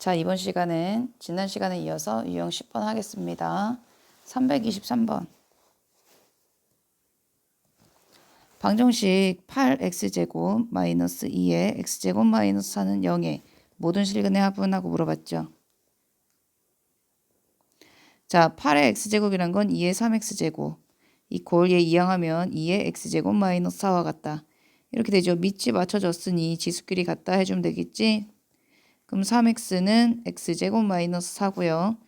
자, 이번 시간은 지난 시간에 이어서 유형 10번 하겠습니다. 323번. 방정식 8x제곱 마이너스 2의 x제곱 마이너스 4는 0의 모든 실근의 합은 하고 물어봤죠. 자, 8의 x제곱이란 건 2의 3x제곱 이꼴 얘 이항하면 2의 x제곱 마이너스 4와 같다. 이렇게 되죠. 밑이 맞춰졌으니 지수끼리 같다 해주면 되겠지. 그럼 3x는 x제곱 마이너스 4고요.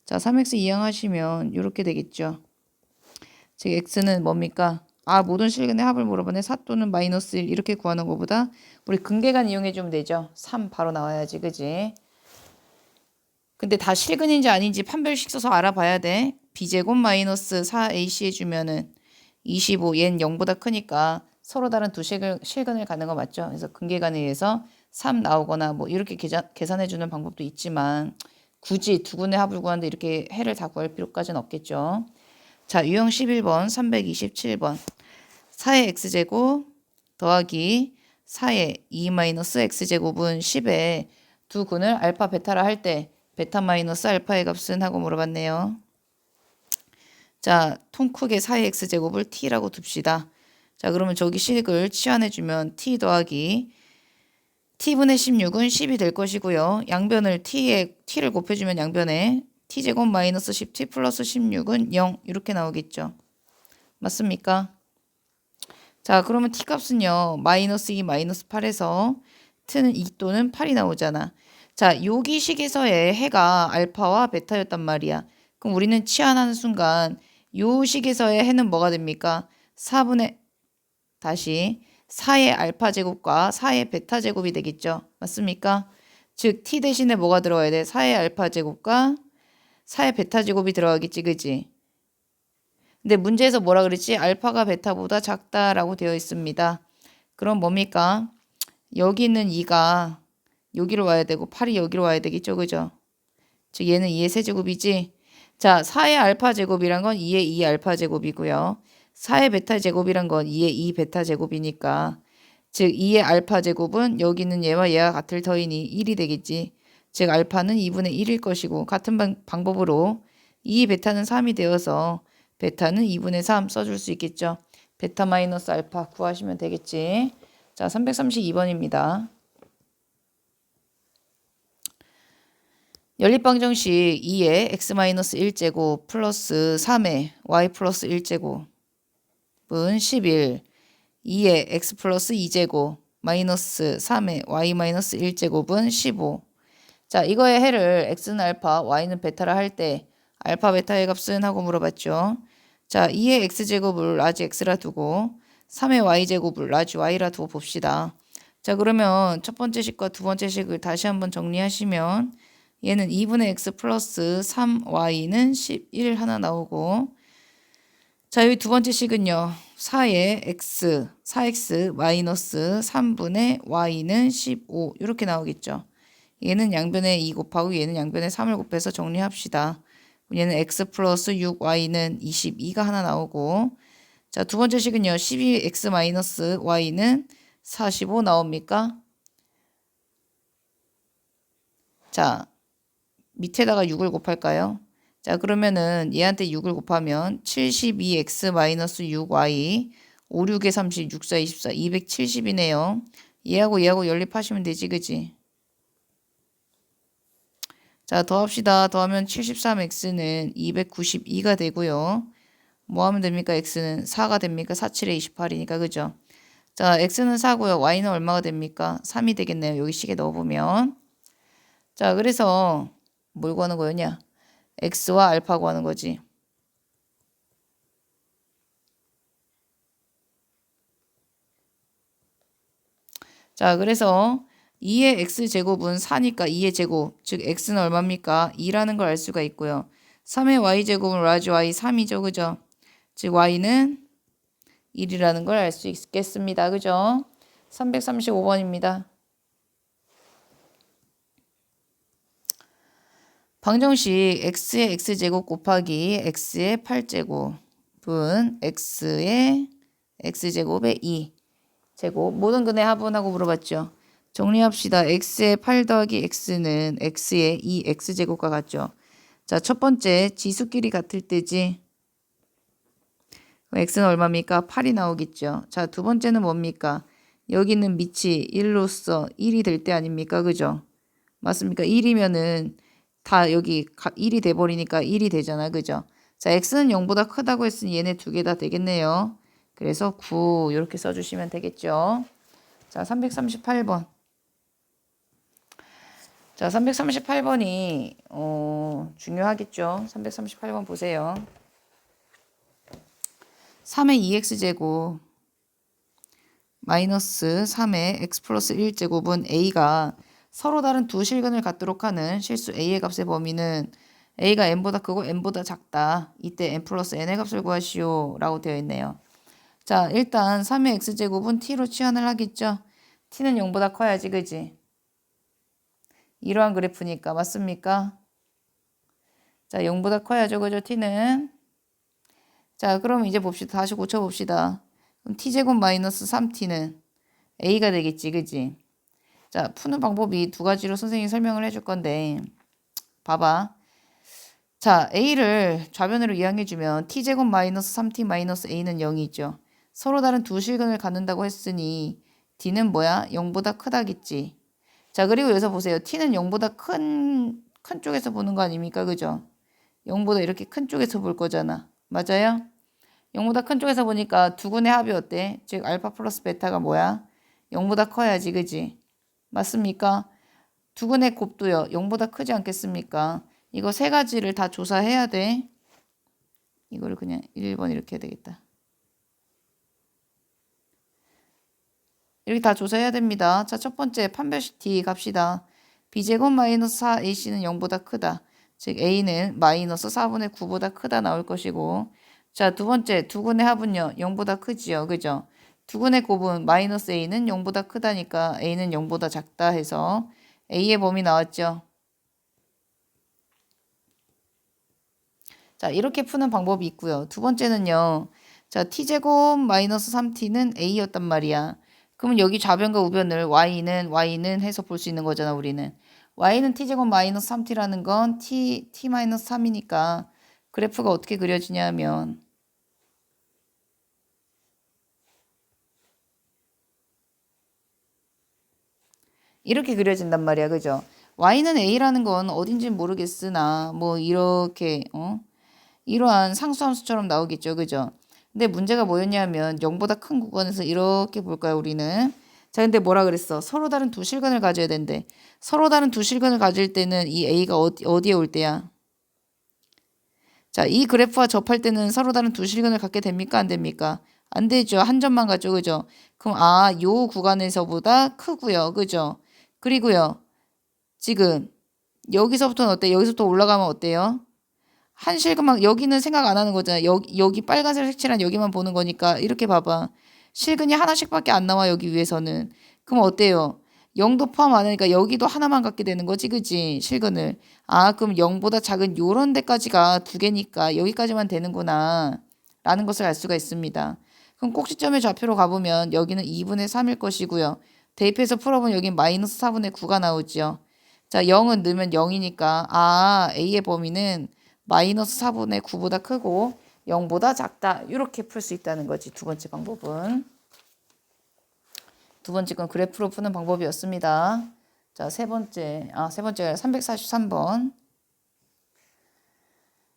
자, 3x 이항하시면 이렇게 되겠죠. 즉 x는 뭡니까? 모든 실근의 합을 물어보네. 4 또는 마이너스 1 이렇게 구하는 것보다 우리 근계관 이용해주면 되죠. 3 바로 나와야지, 그지? 근데 다 실근인지 아닌지 판별식 써서 알아봐야 돼. b제곱 마이너스 4ac 해주면은 25, 얘는 0보다 크니까 서로 다른 두 실근을 가는 거 맞죠? 그래서 근계관에 의해서 3 나오거나 뭐 이렇게 계산해주는 방법도 있지만 굳이 두 군의 합을 구하는데 이렇게 해를 다 구할 필요까지는 없겠죠. 자, 유형 11번, 327번. 4의 x제곱 더하기 4의 2-x제곱은 10에 두 군을 알파, 베타라 할 때 베타 마이너스 알파의 값은 하고 물어봤네요. 자, 통 크게 4의 x제곱을 t라고 둡시다. 자, 그러면 저기 식을 치환해주면 t 더하기 t분의 16은 10이 될 것이고요. 양변을 t를 곱해주면 양변에 t제곱 마이너스 10t 플러스 16은 0 이렇게 나오겠죠. 맞습니까? 자, 그러면 t 값은요. 마이너스 2 마이너스 8에서 t는 2 또는 8이 나오잖아. 자, 여기 식에서의 해가 알파와 베타였단 말이야. 그럼 우리는 치환하는 순간 요 식에서의 해는 뭐가 됩니까? 4의 알파 제곱과 4의 베타 제곱이 되겠죠. 맞습니까? 즉 t 대신에 뭐가 들어가야 돼? 4의 알파 제곱과 4의 베타 제곱이 들어가겠지, 그지? 근데 문제에서 뭐라 그랬지? 알파가 베타보다 작다라고 되어 있습니다. 그럼 뭡니까? 여기 있는 2가 여기로 와야 되고 8이 여기로 와야 되겠죠, 그죠? 즉 얘는 2의 세제곱이지. 자, 4의 알파 제곱이란 건 2의 2 알파 제곱이고요. 4의 베타 제곱이란 건 2의 2 베타 제곱이니까 즉 2의 알파 제곱은 여기 있는 얘와 얘와 같을 터이니 1이 되겠지. 즉 알파는 2분의 1일 것이고 같은 방법으로 2 베타는 3이 되어서 베타는 2분의 3 써줄 수 있겠죠. 베타 마이너스 알파 구하시면 되겠지. 자, 332번입니다. 연립방정식 2의 x-1제곱 플러스 3의 y 플러스 1제곱은 11, 2의 x 플러스 2제곱 마이너스 3의 y 마이너스 1제곱은 15. 자, 이거의 해를 x는 알파, y는 베타라 할 때 알파, 베타의 값은 하고 물어봤죠. 자, 2의 x제곱을 라지 x라 두고 3의 y제곱을 라지 y라 두고 봅시다. 자, 그러면 첫 번째 식과 두 번째 식을 다시 한번 정리하시면 얘는 2분의 x 플러스 3y는 11 하나 나오고 자, 여기 두 번째 식은요. 4x 마이너스 3분의 y는 15 이렇게 나오겠죠. 얘는 양변에 2 곱하고 얘는 양변에 3을 곱해서 정리합시다. 얘는 x 플러스 6y는 22가 하나 나오고 자, 두 번째 식은요. 12x 마이너스 y는 45 나옵니까? 자, 밑에다가 6을 곱할까요? 자, 그러면은 얘한테 6을 곱하면 72x 마이너스 6y 5, 6에 30, 6, 4, 24, 270이네요. 얘하고 연립하시면 되지, 그지? 자, 더합시다. 더하면 73x는 292가 되고요. 뭐 하면 됩니까? x는 4가 됩니까? 4, 7에 28이니까, 그죠? 자, x는 4고요. y는 얼마가 됩니까? 3이 되겠네요. 여기 식에 넣어보면. 자, 그래서 뭘 구하는 거였냐? x와 알파 구하는 거지. 자, 그래서 2의 x제곱은 4니까 2의 제곱, 즉 x는 얼마입니까? 2라는 걸 알 수가 있고요. 3의 y제곱은 라지 y 3이죠, 그죠? 즉 y는 1이라는 걸 알 수 있겠습니다, 그죠? 335번입니다. 방정식 x의 x제곱 곱하기 x의 8제곱은 x의 x제곱의 2제곱 모든 근의 합은 하고 물어봤죠. 정리합시다. x의 8 더하기 x는 x의 2x제곱과 같죠. 자, 첫 번째 지수끼리 같을 때지. x는 얼마입니까? 8이 나오겠죠. 자, 두 번째는 뭡니까? 여기는 밑이 1로서 1이 될 때 아닙니까? 그죠? 맞습니까? 1이면은 다 여기 1이 돼버리니까 1이 되잖아. 그죠? 자, x는 0보다 크다고 했으니 얘네 두 개 다 되겠네요. 그래서 9 이렇게 써주시면 되겠죠. 자, 338번. 자, 338번이 중요하겠죠. 338번 보세요. 3의 2x제곱 마이너스 3의 x 플러스 1제곱은 a가 서로 다른 두 실근을 갖도록 하는 실수 a의 값의 범위는 a가 n보다 크고 n보다 작다. 이때 n 플러스 n의 값을 구하시오 라고 되어 있네요. 자, 일단 3의 x제곱은 t로 치환을 하겠죠. t는 0보다 커야지, 그지? 이러한 그래프니까 맞습니까? 자, 0보다 커야죠, 그죠? t는. 자, 그럼 이제 봅시다. 다시 고쳐봅시다. 그럼 t제곱 마이너스 3t는 a가 되겠지, 그지? 자, 푸는 방법이 두 가지로 선생님이 설명을 해줄 건데 봐봐. 자, a를 좌변으로 이항해주면 t제곱 마이너스 3t 마이너스 a는 0이죠. 서로 다른 두 실근을 갖는다고 했으니 d는 뭐야? 0보다 크다겠지. 자, 그리고 여기서 보세요. t는 0보다 큰 쪽에서 보는 거 아닙니까? 그죠? 0보다 이렇게 큰 쪽에서 볼 거잖아. 맞아요? 0보다 큰 쪽에서 보니까 두근의 합이 어때? 즉 알파 플러스 베타가 뭐야? 0보다 커야지, 그지? 맞습니까? 두근의 곱도요. 0보다 크지 않겠습니까? 이거 세 가지를 다 조사해야 돼. 이거를 그냥 1번 이렇게 해야 되겠다. 이렇게 다 조사해야 됩니다. 자, 첫 번째 판별식 D 갑시다. b제곱 마이너스 4ac는 0보다 크다. 즉 a는 마이너스 4분의 9보다 크다 나올 것이고, 자, 두 번째 두근의 합은요 0보다 크지요. 그죠? 두근의 곱은 마이너스 a는 0보다 크다니까 a는 0보다 작다 해서 a의 범위 나왔죠. 자, 이렇게 푸는 방법이 있고요. 두 번째는요. 자, t제곱 마이너스 3t는 a였단 말이야. 그러면 여기 좌변과 우변을 y는 해서 볼 수 있는 거잖아, 우리는. y는 t제곱 마이너스 3t라는 건 t 마이너스 3이니까 그래프가 어떻게 그려지냐면 이렇게 그려진단 말이야. 그죠? y는 a라는 건 어딘지 모르겠으나 뭐 이렇게 이러한 상수함수처럼 나오겠죠. 그죠? 근데 문제가 뭐였냐면 0보다 큰 구간에서 이렇게 볼 거야, 우리는. 자, 근데 뭐라 그랬어? 서로 다른 두 실근을 가져야 된대. 서로 다른 두 실근을 가질 때는 이 a가 어디에 올 때야? 자, 이 그래프와 접할 때는 서로 다른 두 실근을 갖게 됩니까? 안 됩니까? 안 되죠. 한 점만 가죠. 그죠? 그럼 요 구간에서보다 크고요. 그죠? 그리고요. 지금 여기서부터는 어때? 여기서부터 올라가면 어때요? 한 실근만 여기는 생각 안 하는 거잖아. 여기 빨간색 색칠한 여기만 보는 거니까 이렇게 봐봐. 실근이 하나씩밖에 안 나와 여기 위에서는. 그럼 어때요? 0도 포함 안 하니까 여기도 하나만 갖게 되는 거지, 그지? 실근을. 아, 그럼 0보다 작은 요런 데까지가 두 개니까 여기까지만 되는구나. 라는 것을 알 수가 있습니다. 그럼 꼭지점의 좌표로 가보면 여기는 2분의 3일 것이고요. 대입해서 풀어보면 여기 마이너스 4분의 9가 나오죠. 자, 0은 넣으면 0이니까 A의 범위는 마이너스 4분의 9보다 크고 0보다 작다. 이렇게 풀 수 있다는 거지. 두 번째 방법은. 두 번째 건 그래프로 푸는 방법이었습니다. 자, 세 번째가 343번.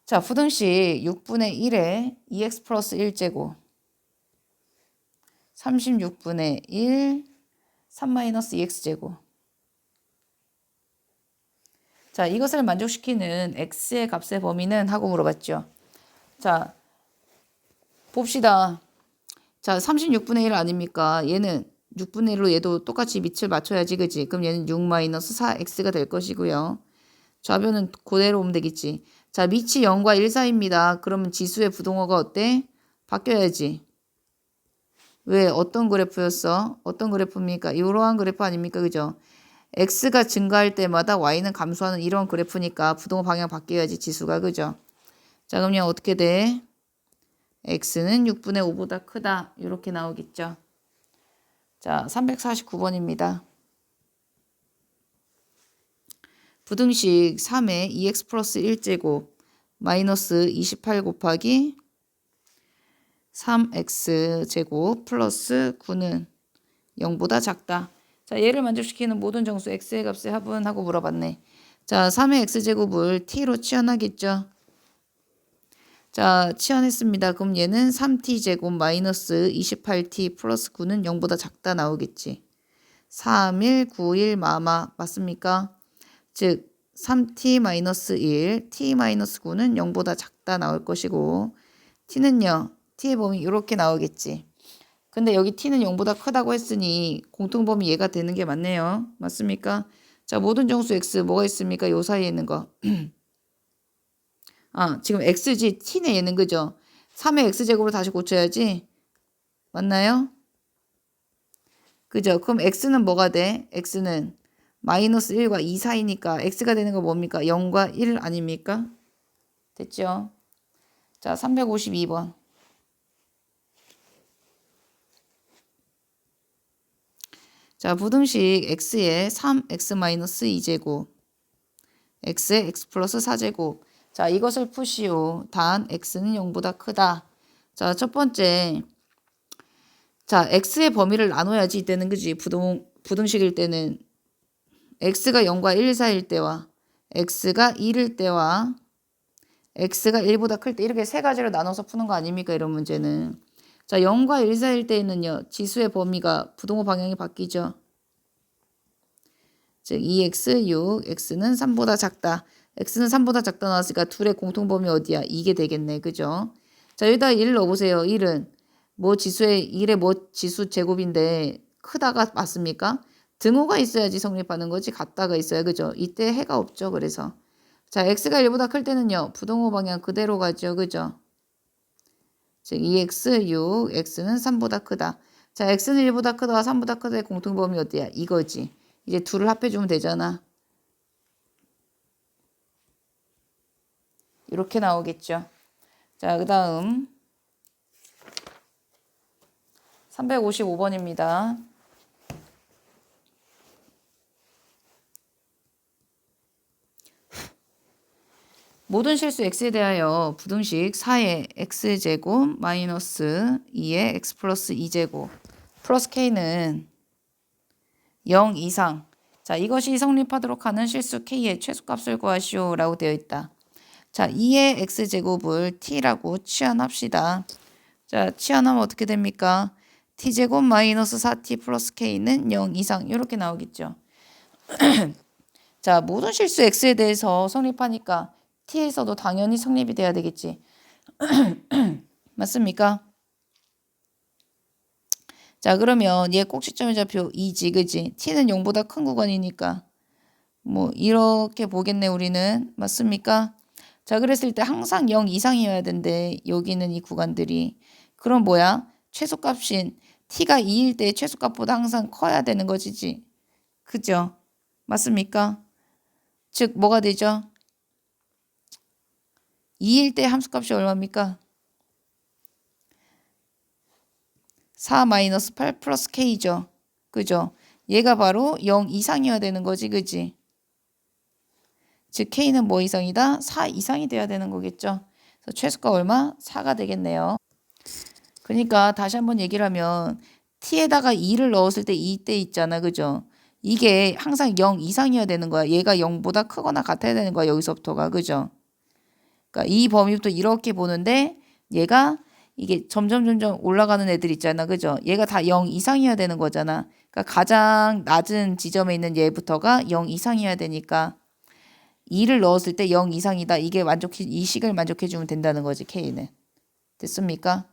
자, 부등식 6분의 1에 2x 플러스 1제곱 36분의 1 3 마이너스 2x제곱. 자, 이것을 만족시키는 x의 값의 범위는 하고 물어봤죠. 자, 봅시다. 자, 36분의 1 아닙니까? 얘는 6분의 1로 얘도 똑같이 밑을 맞춰야지, 그지? 그럼 얘는 6 마이너스 4x가 될 것이고요. 좌변은 그대로 오면 되겠지. 자, 밑이 0과 1 사이입니다. 그러면 지수의 부동어가 어때? 바뀌어야지. 왜? 어떤 그래프였어? 어떤 그래프입니까? 이러한 그래프 아닙니까? 그죠? x가 증가할 때마다 y는 감소하는 이런 그래프니까 부동어 방향 바뀌어야지 지수가. 그죠? 자, 그럼요 어떻게 돼? x는 6분의 5보다 크다. 이렇게 나오겠죠. 자, 349번입니다. 부등식 3의 2x 플러스 1제곱 마이너스 28 곱하기 3x제곱 플러스 9는 0보다 작다. 자, 얘를 만족시키는 모든 정수 x의 값의 합은 하고 물어봤네. 자, 3의 x제곱을 t로 치환하겠죠. 자, 치환했습니다. 그럼 얘는 3t제곱 마이너스 28t 플러스 9는 0보다 작다 나오겠지. 3, 1, 9, 1 마마 맞습니까? 즉 3t 마이너스 1, t 마이너스 9는 0보다 작다 나올 것이고 t는요. t의 범위 이렇게 나오겠지. 근데 여기 t는 0보다 크다고 했으니 공통범위 얘가 되는 게 맞네요. 맞습니까? 자, 모든 정수 x 뭐가 있습니까? 요 사이에 있는 거. 아, 지금 x지 t네 얘는 그죠? 3의 x제곱으로 다시 고쳐야지. 맞나요? 그죠? 그럼 x는 뭐가 돼? x는 마이너스 1과 2 사이니까 x가 되는 거 뭡니까? 0과 1 아닙니까? 됐죠? 자, 352번. 자, 부등식 x의 3x-2제곱 x의 x 플러스 4제곱. 자, 이것을 푸시오. 단 x는 0보다 크다. 자, 첫 번째. 자, x의 범위를 나눠야지 이때는 그지? 부등식일 때는 x가 0과 1 사이일 때와 x가 1일 때와 x가 1보다 클 때 이렇게 세 가지로 나눠서 푸는 거 아닙니까? 이런 문제는. 자, 0과 1 사이일 때에는요. 지수의 범위가 부동호 방향이 바뀌죠. 즉 2x, 6, x는 3보다 작다. x는 3보다 작다 나왔으니까 둘의 공통범위 어디야? 이게 되겠네. 그죠? 자, 여기다 1 넣어보세요. 1은 뭐 지수의 1의 뭐 지수 제곱인데 크다가 맞습니까? 등호가 있어야지 성립하는 거지. 같다가 있어야. 그죠? 이때 해가 없죠. 그래서 자, x가 1보다 클 때는요. 부동호 방향 그대로 가죠. 그죠? 즉 2x, 6, x는 3보다 크다. 자, x는 1보다 크다와 3보다 크다의 공통범위 어디야? 이거지. 이제 둘을 합해주면 되잖아. 이렇게 나오겠죠. 자, 그 다음 355번입니다. 모든 실수 x에 대하여 부등식 4의 x제곱 마이너스 2의 x 플러스 2제곱 플러스 k는 0 이상. 자, 이것이 성립하도록 하는 실수 k의 최소값을 구하시오 라고 되어 있다. 자, 2의 x제곱을 t라고 치환합시다. 자, 치환하면 어떻게 됩니까? t제곱 마이너스 4t 플러스 k는 0 이상 이렇게 나오겠죠. 자, 모든 실수 x에 대해서 성립하니까 t에서도 당연히 성립이 돼야 되겠지. 맞습니까? 자, 그러면 얘 꼭지점의 좌표 2지, 그지? t는 0보다 큰 구간이니까 뭐 이렇게 보겠네 우리는. 맞습니까? 자, 그랬을 때 항상 0 이상이어야 된대. 여기는 이 구간들이. 그럼 뭐야? 최소값인 t가 2일 때 최소값보다 항상 커야 되는 것이지. 그죠? 맞습니까? 즉 뭐가 되죠? 2일 때 함수값이 얼마입니까? 4-8 플러스 k죠. 그죠? 얘가 바로 0 이상이어야 되는 거지. 그지? 즉 k는 뭐 이상이다? 4 이상이 돼야 되는 거겠죠. 그래서 최소가 얼마? 4가 되겠네요. 그러니까 다시 한번 얘기를 하면 t에다가 2를 넣었을 때 2때 있잖아. 그죠? 이게 항상 0 이상이어야 되는 거야. 얘가 0보다 크거나 같아야 되는 거야. 여기서부터가. 그죠? 그러니까 이 범위부터 이렇게 보는데 얘가 이게 점점 올라가는 애들 있잖아. 그죠? 얘가 다 0 이상이어야 되는 거잖아. 그러니까 가장 낮은 지점에 있는 얘부터가 0 이상이어야 되니까 2를 넣었을 때 0 이상이다. 이게 이 식을 만족해 주면 된다는 거지. K는. 됐습니까?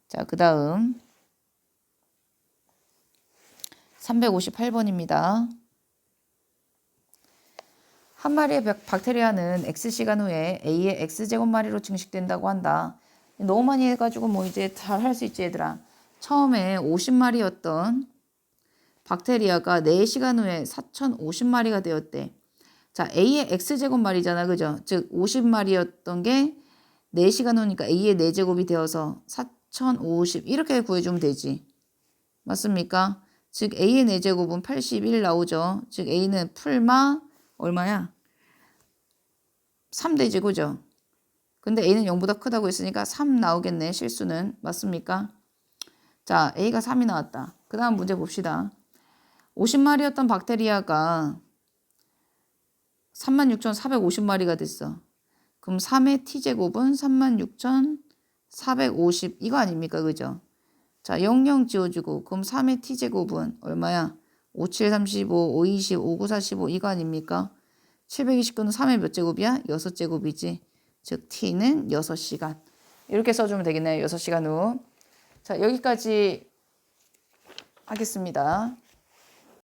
자, 그 다음 358번입니다. 한 마리의 박테리아는 X시간 후에 A의 X제곱마리로 증식된다고 한다. 너무 많이 해가지고 뭐 이제 잘 할 수 있지 얘들아. 처음에 50마리였던 박테리아가 4시간 후에 4050마리가 되었대. 자, A의 X제곱마리잖아. 그죠? 즉 50마리였던 게 4시간 후니까 A의 4제곱이 되어서 4050 이렇게 구해주면 되지. 맞습니까? 즉 A의 4제곱은 81 나오죠. 즉 A는 풀마 얼마야? 3되지, 그죠? 근데 A는 0보다 크다고 했으니까 3 나오겠네, 실수는. 맞습니까? 자, A가 3이 나왔다. 그 다음 문제 봅시다. 50마리였던 박테리아가 36,450마리가 됐어. 그럼 3의 t제곱은 36,450 이거 아닙니까? 그죠? 자, 00 지워주고 그럼 3의 t제곱은 얼마야? 5, 7, 35, 5, 20, 5, 9, 45 이거 아닙니까? 729는 3의 몇 제곱이야? 6제곱이지. 즉 t는 6시간. 이렇게 써주면 되겠네요. 6시간 후. 자, 여기까지 하겠습니다.